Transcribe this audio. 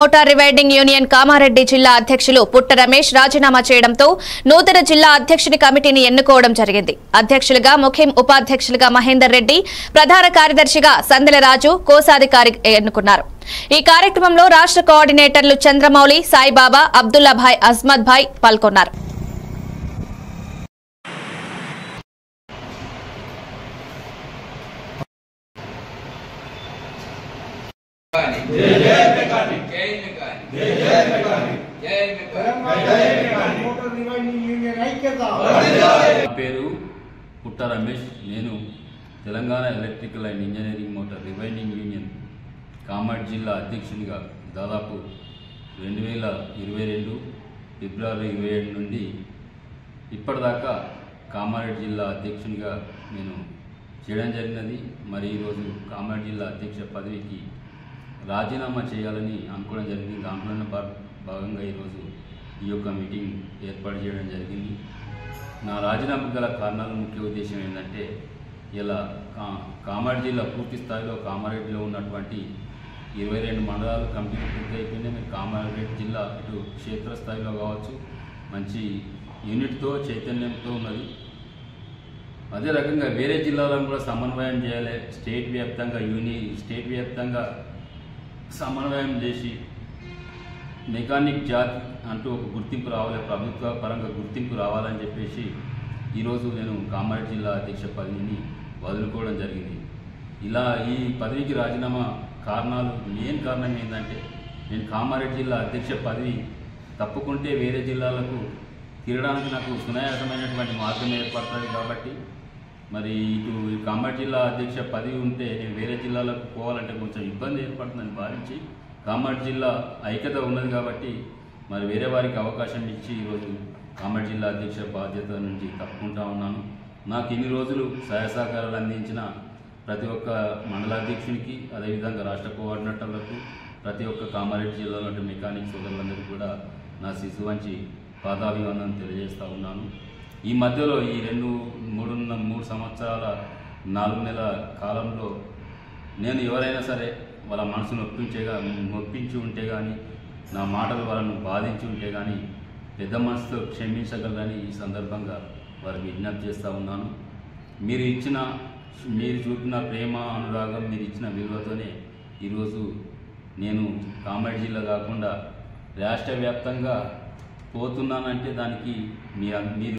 Motor rewinding union Kamareddy జిల్లా అధ్యక్షులు పుట్ట రమేష్ రాజీనామా చేయడంతో నూతన జిల్లా అధ్యక్షుని కమిటీని ఎన్నుకోవడం జరిగింది. అధ్యక్షులుగా ముఖ్యం, ఉపాధ్యక్షులుగా మహేందర్ రెడ్డి, ప్రధాన కార్యదర్శిగా సందెల రాజు, కోశాధికారి ఎన్నుకున్నారు. ఈ కార్యక్రమంలో రాష్ట్ర కోఆర్డినేటర్లు చంద్రమౌళి, సాయిబాబా, అబ్దుల్లాభాయ్, అజ్మద్ భాయ్ పాల్గొన్నారు. పేరు పుట్ట రమేష్. నేను Telangana electrical and engineering motor rewinding union Kamareddy జిల్లా అధ్యక్షునిగా దాదాపు 2022 ఫిబ్రవరి 27 నుండి ఇప్పటిదాకా కామారెడ్డి జిల్లా అధ్యక్షునిగా నేను చేయడం జరిగినది. మరి ఈరోజు కామారెడ్డి జిల్లా అధ్యక్ష పదవికి రాజీనామా చేయాలని అనుకోవడం జరిగింది. దాంట్లోనే భాగంగా ఈరోజు ఈ యొక్క మీటింగ్ ఏర్పాటు చేయడం జరిగింది. నా రాజీనామా గల కారణాల ముఖ్య ఉద్దేశం ఏంటంటే, ఇలా కామారెడ్డి జిల్లా పూర్తి స్థాయిలో కామారెడ్డిలో ఉన్నటువంటి 22 మండలాలు కంప్లీట్ పూర్తి అయిపోయినాయి. మీరు కామారెడ్డి జిల్లా ఇటు క్షేత్రస్థాయిలో కావచ్చు మంచి యూనిట్తో చైతన్యంతో ఉన్నది. అదే రకంగా వేరే జిల్లాలను కూడా సమన్వయం చేయాలి. స్టేట్ వ్యాప్తంగా సమన్వయం చేసి మెకానిక్ జాతి అంటూ ఒక గుర్తింపు రావాలి, ప్రభుత్వ పరంగా గుర్తింపు రావాలని చెప్పేసి ఈరోజు నేను కామారెడ్డి జిల్లా అధ్యక్ష పదవిని వదులుకోవడం జరిగింది. ఇలా ఈ పదవికి రాజీనామా కారణాలు, మెయిన్ కారణం ఏంటంటే, నేను కామారెడ్డి జిల్లా అధ్యక్ష పదవి తప్పుకుంటే వేరే జిల్లాలకు తిరగడానికి నాకు సునాయాసమైనటువంటి మార్గం ఏర్పడుతుంది. కాబట్టి మరి ఇటు కామారెడ్డి జిల్లా అధ్యక్ష పదవి ఉంటే నేను వేరే జిల్లాలకు పోవాలంటే కొంచెం ఇబ్బంది ఏర్పడుతుందని భావించి, కామారెడ్డి జిల్లా ఐక్యత ఉన్నది కాబట్టి మరి వేరే వారికి అవకాశం ఇచ్చి ఈరోజు కామారెడ్డి జిల్లా అధ్యక్ష బాధ్యత నుంచి తప్పుకుంటా ఉన్నాను. నాకు ఇన్ని రోజులు సహాయ సహకారాలు అందించిన ప్రతి ఒక్క మండలాధ్యక్షునికి, అదేవిధంగా రాష్ట్ర కోఆర్డినేటర్లకు, ప్రతి ఒక్క కామారెడ్డి జిల్లాలో మెకానిక్ సోదరులందరికీ కూడా నా శిశువంచి పాదాభివందనం తెలియజేస్తూ ఉన్నాను. ఈ మధ్యలో ఈ 3 సంవత్సరాల 4 నెలల కాలంలో నేను ఎవరైనా సరే వాళ్ళ మనసును నొప్పించి ఉంటే కానీ, నా మాటలు వాళ్ళను బాధించి ఉంటే కానీ పెద్ద మనసుతో క్షమించగలరని ఈ సందర్భంగా వారికి విజ్ఞప్తి చేస్తూ ఉన్నాను. మీరు చూపిన ప్రేమ, అనురాగం, మీరు ఇచ్చిన విలువతోనే ఈరోజు నేను కామారెడ్డి జిల్లా కాకుండా రాష్ట్ర వ్యాప్తంగా పోతున్నానంటే దానికి మీరు